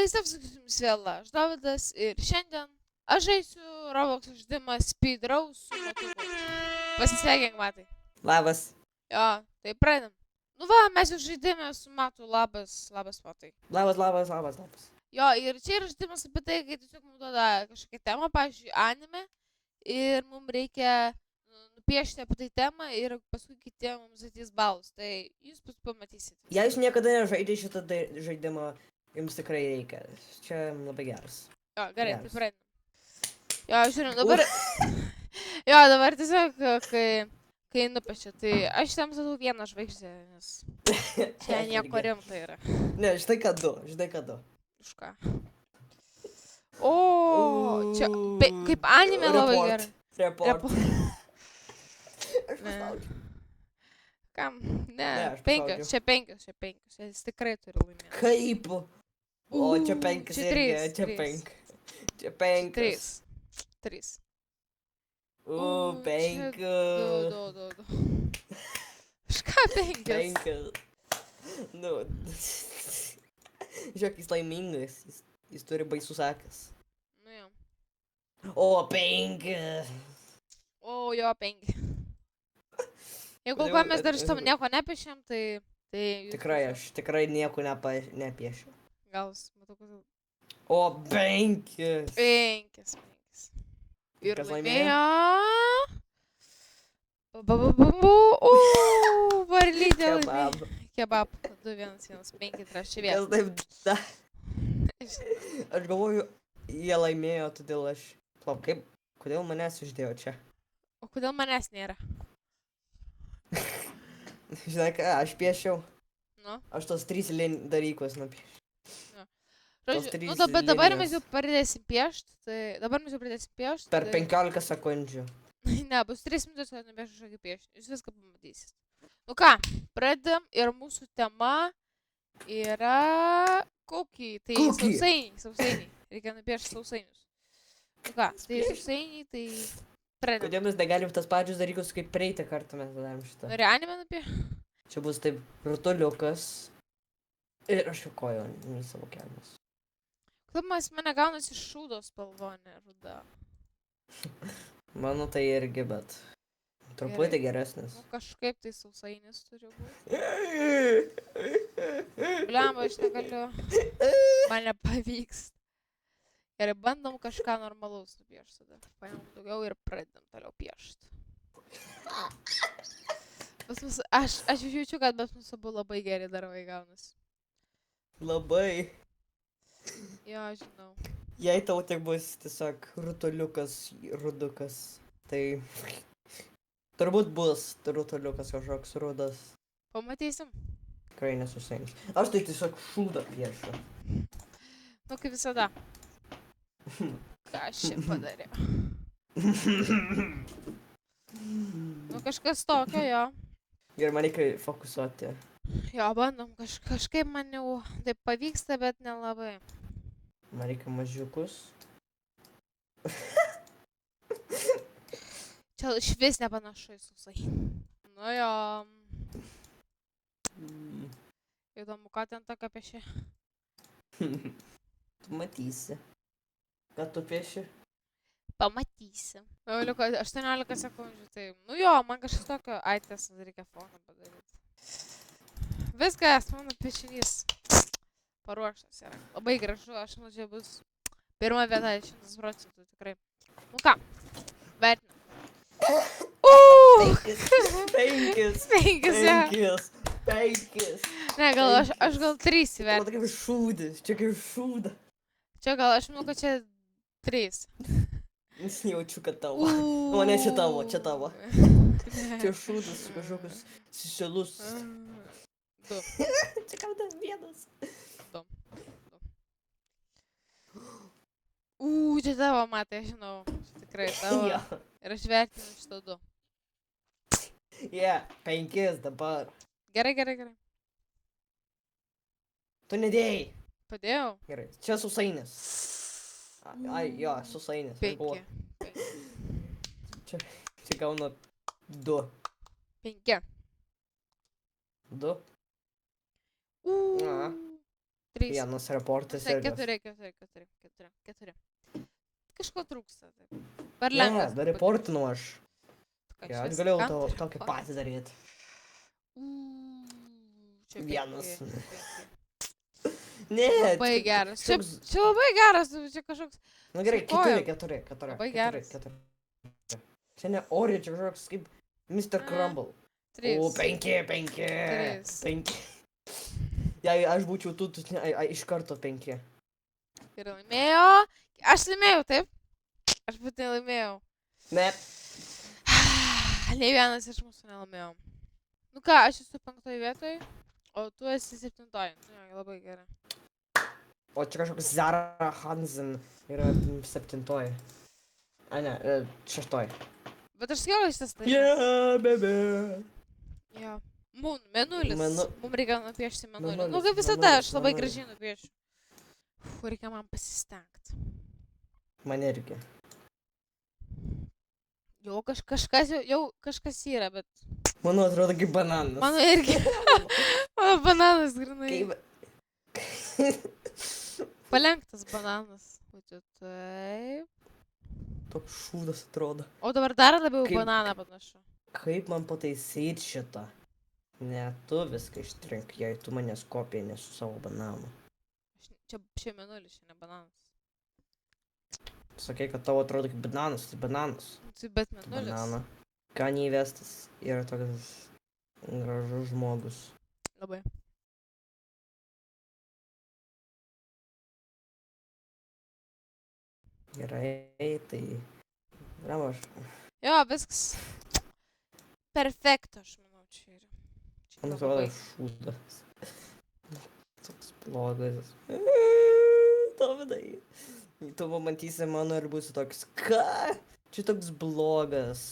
Sveiki, jums vėl aš Dovydas ir šiandien aš žaisiu Roblox žaidimą Speed Raw su matuku. Pasisveikink, Matai. Labas. Jo, tai pradedam. Nu va, mes jau žaidėme su Matu, labas Matai. Labas. Jo, ir čia yra žaidimas apie tai, kai tiesiog mums duoda kažkokią temą, pavyzdžiui, anime, ir mums reikia nupiešti apie tai temą ir paskui kitiem mums atys balus. Tai jūs pamatysit. Jei jūs niekada nežaidėte šitą žaidimą, jums tikrai reikia. Čia labai geras. Jo, gerai, Geras. tai pradedam. Jo, žiūrėjau, dabar... Jo, dabar tiesiog, kai nupiešia, tai aš tam sadau vieną žvaigždę, nes čia nieko rimto yra. Ne, žinai ką du. Už ką? O, čia kaip anime labai gerai. Report. Aš Ne. paspaudžiu. Kam? Ne, Ne, aš penkios, paspaudžiau. čia penkios. Jis tikrai turi laimėti. Kaip? O, čia penkas čia irgi, trys, čia trys. penk. Čia penkas. Trys. O, Čia penkas. Du. Už ką penkios? Penkas. Nu. Žiūrėk, jis laimingas. Jis turi baisus akas. Nu jau. O, penkas. O, jo, penki. Jeigu Kodėl- ką mes dar iš tavo nieko nepiešėm, tai... jūs Tikrai, tiesiog- aš tikrai nieko nepiešiu. Gal, matau, kad... O, penkis. Penkis. Ir Kas laimėjo... Varlytė laimėjo. Kebab. Kebab. 2-1-1-5, trečią Kas vietą. taip da? Aš galvoju, jie laimėjo, todėl aš... Plauk, kaip... Kodėl manęs uždėjo čia? O kodėl manęs nėra? Žinai ką, aš piešiau. Nu, Aš tos 3 dalykus nupiešiau. Tos žodžiu, trys nu dabar mes linijos. jau pradėsim piešti, tai... Per 15 sekundžių. Ne, bus 3 minutės, kad nupiešiu kažkokį piešinį. Jūs viską pamatysit. Nu ką, pradedam ir mūsų tema yra... Kukiai. Tai Kukiai. sausainiai. Reikia nupiešti sausainius. Nu ką, tai sausainiai, tai... Pradedam. Kodėl mes negalim tas pačius dalykus kaip praeitą kartą mes darėm šitą? Nori anime nupiešti? Čia bus taip rutuliukas. Ir aš jau kojo į savo kelnes. Kaip mane gaunasi šūdo spalva, ne ruda. Mano tai irgi, bet... Truputį geresnis. Nu kažkaip tai sausainis turi būti. Blemba, aš negaliu. Man nepavyks. Ir bandom kažką normalaus nupiešti tada. Paimam daugiau ir pradedam toliau piešti. Aš jaučiu, kad pas mus abu labai geri darbai gaunasi. Labai. Jo, žinau. Jei tau tik bus tiesiog rutuliukas, rudukas, tai... Turbūt bus rutuliukas kažkoks rudas. Pamatysim. Tikrai nesusienis. Aš tai tiesiog šūdą piešiu. Nu, kaip visada. Ką aš čia padariau? Nu, kažkas tokio, jo. Ir man reikia fokusuoti. Jo, bandom. Kažkaip man jau taip pavyksta, bet nelabai. Man reikia mažiukus. Čia iš vis nepanašu į sausai. Nu jo. Įdomu, ką ten tokio piešė. Tu matysi. Ką tu pieši? Pamatysi. Jau liko 18 sekundžių, tai... Nu jo, man kažkas tokio... Ai, tiesa, reikia foną padaryti. Viskas, mano piešinys. Paruoštas yra. Labai gražu, aš manau, čia bus pirma vieta 100% tikrai. Nu ką, vertinam. Penkis. Ne, gal aš gal 3 Čia įvertinu. kaip šūdis, čia kaip šūda. Čia gal aš manau, kad čia 3. Jaučiu, kad tavo. O ne, čia tavo, čia tavo. Čia šūdas, kažkokius siselus. 2. Čia ką dar vienas. Čia tavo, Matai, aš žinau. Čia tikrai tavo. Jo. Ir aš vertinu šitą 2. Yeah, 5 dabar. Gerai. Tu nedėjai. Padėjau? Gerai, čia susainis. Ai, jo, susainis. 5. Čia gauna 2. 5. 2. 3. Vienas reportas Ne, ir... 4. Kažko trūksta. Taip. Per Ne, lengvas. dar reportinu aš. Ką, Ja, šis galėjau kantas? tokį patį daryti. Čia Vienas. 5. Ne, Labai geras. Čia, kažkoks- čia labai geras, čia kažkoks... Na gerai, su kojom. 4. Labai geras. 4. Čia ne Oreo, čia kažkoks kaip Mr. Crumble. 3. O, 5. Tris. 5. Jei aš būčiau tu, iš karto 5. Ir laimėjo. Aš laimėjau, taip? Aš būtent laimėjau. Ne. Nei vienas iš mūsų nelaimėjom. Nu ką, aš esu 5 vietoj, o tu esi 7. Nu, jo, labai gerai. O čia kažkoks Zara Hansen yra 7. A ne, 6. Bet aš jau šitas laimėjau. Yeah, baby. Jo. Mėnulis. Mums reikia nupiešti mėnulį. Nu, Mėnulis, kaip visada, aš labai mėnulis. gražiai nupiešiu. Reikia man pasistengti. Man irgi. Jau kažkas yra, bet... Mano atrodo kaip bananas. Mano irgi. Mano bananas, grinai. Kaip... Palenktas bananas. Būtų taip. Toks šūdas atrodo. O dabar dar labiau Kaip- bananą panašu. Kaip man pataisyti šitą? Ne, tu viską ištrink, jei tu manęs kopijai su savo bananu. Čia mėnulis, čia ne bananas. Sakai, kad tavo atrodo kaip bananas, tai bananas. Tai bet mėnulis. Banana. Kanye Westas yra toks gražus žmogus. Labai. Gerai, tai... Ramaš. Jo, viskas. Perfekto, aš manau, čia yra. Čia Man yra atrodo labai. šūdas. Toks blogas. Dovidai. Tu pamatysi mano ir būsi toks, ką? Čia toks blogas.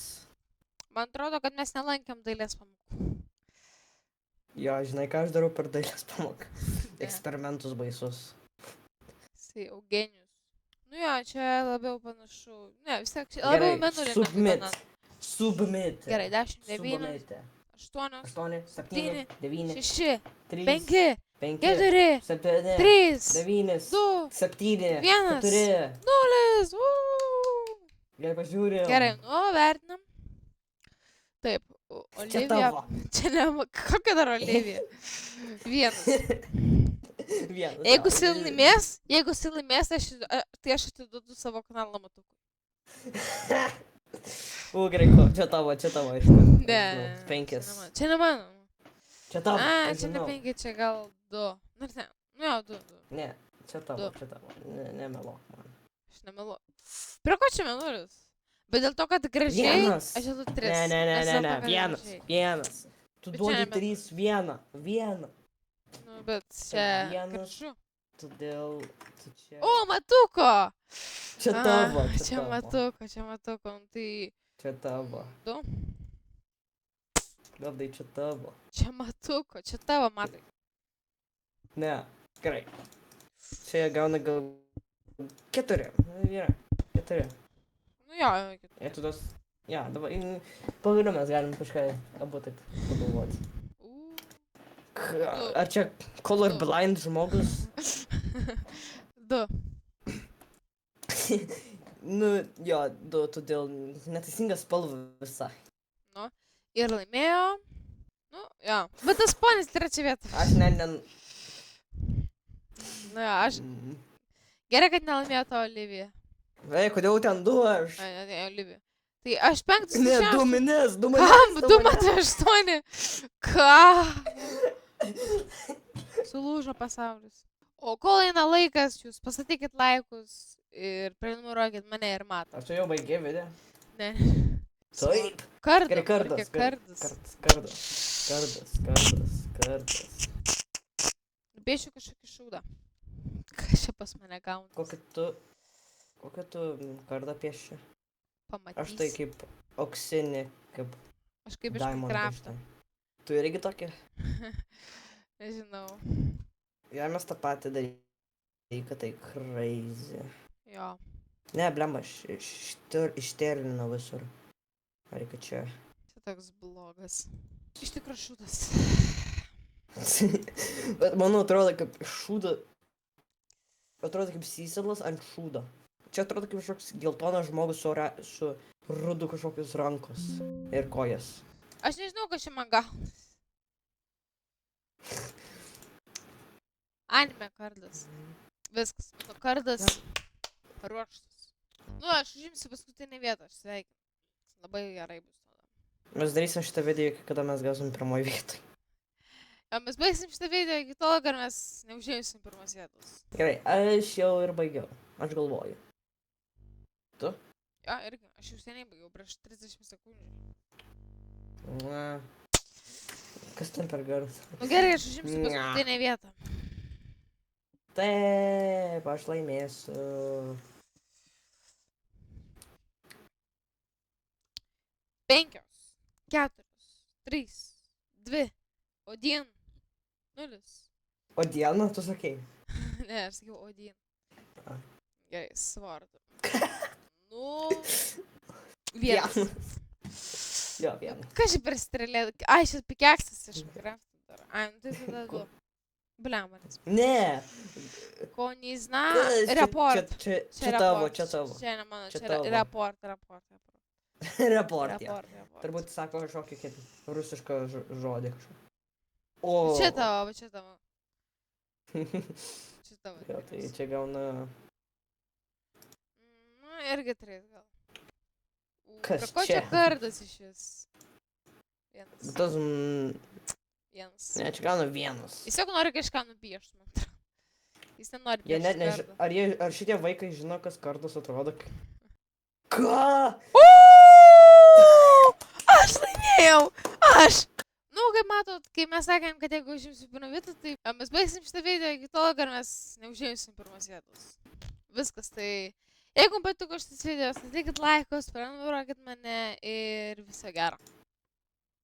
Man atrodo, kad mes nelankėm dailės pamokų. Jo, žinai, ką aš darau per dailės pamoką? Ne. Eksperimentus baisus. Jisai Eugenijus. Nu jo, čia labiau panašu. Ne, vis tiek čia labiau mėnulį. negu submit. bananas. Submit. Gerai, 10, 9, Submit. 8, 8, 7, 9, 6, 3, 5, 5, 4, 7, 3, 9, 2, 7, Vienas. 4. 0. Gerai, pažiūrėjau. Gerai, nu, vertinam. Taip, Čia Olivija. tavo. Čia ne, kokia dar Olivija? Vienas. Vienas. Jeigu jis laimės, tai aš atiduodu savo kanalą matukui. O, gerai, čia tavo, iš karto. Ne. 5. Čia ne mano. Čia tavo. A, aš čia ne žinau. 5, čia gal 2. Nu jo, 2. Ne, čia tavo, Du. Nemeluok man. Aš nemeluoju. Prie ko čia mėnulis? Bet dėl to, kad gražiai, Vienas. aš esu 3. Ne, vienas. Tu Bet duodi čia ne 3, vieną. Nu, bet čia Vienas. gražu. Todėl tu čia... O, matuko! Čia tavo, Čia matuko. Nu, tai Čia tavo. 2. Galdai, čia tavo. Čia matuko, čia tavo matai. Ne, gerai. Čia gauna gal 4. Yra, 4. Nu jo, Ir tu tos... Ja, dabar... Pagaliau mes galim kažką abu taip pagalvoti. Ar čia colorblind žmogus? 2. Nu, jo, 2, todėl neteisinga spalva visai. Ir laimėjo. Nu, jo. Bet tas ponis 3 vietą. Aš ne... Nu jo, aš... Gerai, kad nelaimėjo to Olivija. Ei, kodėl ten 2 aš? Ne, Olivija. Tai aš 5. Ne, 2 minės, 2 Kam? minės. 2 matai 8. Ką? Sulūžo pasaulis. O kol eina laikas, jūs pastatykit laikus ir prenumeruokit mane ir matą. Aš jau baigė video. Ne. Taip. Kardas. Gerai, kardas. Piešiu kažkokį šūdą. Kas čia pas mane gauna? Kokią tu kardą pieši? Pamatysi. Aš tai kaip auksinį, kaip Aš kaip iš diamond. Minecraft'o. Tu irgi tokia? Nežinau. Ja, mes tą patį dalyką, tai crazy. Jo. Ne, blemba, išterlino visur. Reikia čia. Čia toks blogas. Iš tikrųjų šūdas. Bet man atrodo, kad šūdą atrodo kaip Sysilas ant šūdo. Čia atrodo kaip kažkoks geltonas žmogus su rudu kažkokius rankos ir kojas. Aš nežinau, kas čia man gaunas. Anime kardas. Viskas. Nu, kardas ruoštas. Nu, aš užimsiu paskutinį vietą, aš sveikinu. Labai gerai bus tada. Mes darysim šitą video, iki kada mes gausim pirmoji vietoj. Ja, mes baigsim šitą video iki tol, kad mes neužimsim pirmos vietos. Gerai, aš jau ir baigiau. Aš galvoju. Tu? Ja, irgi. Aš jau seniai baigiau, prieš 30 sekundžių. Na. Kas ten per garas? Nu gerai, aš užimsiu paskutinę vietą. Taip, aš laimėsiu. 5, 4, 3, 2, 1, 0. O dieną, tu sakei? Ne, aš sakiau Odin. A. Gerai, svardu. Nu, vienas. Jo, vienas. Kas čia per strėlė? Ai, šis pikeksas iš Minecrafto dar. Ai, nu tai tada du. Bliam, manis. Ne. Ko nežina, report. Čia tavo, čia tavo. Čia ne mano, Čia čia tavo. report. Report, jo. Turbūt sako kažkokį kaip rusišką žodį kažkokį. O. Čia tavo, čia tavo. Čia tavo. Jo, tai čia gauna... Nu, irgi 3 gal. Kas Ko čia čia? kardas iš vis? Vienas. Tas... Vienas. Ne, čia gauna vienas. Jis jau nori kažką nupiešti, man atrodo. Jis nenori Jie net piešti nežino, kardą. ar šitie vaikai žino, kas kardas atrodo? Ką? Aš laimėjau! Aš! Nu, kaip matot, kai mes sakėm, kad jeigu užimsim pirmą vietą, tai mes baigsim šitą video iki tol, kad mes neužimsim pirmos vietos. Viskas, tai jeigu patiko šitas videos, tai darykit laikus, prenumeruokit mane ir viso gero.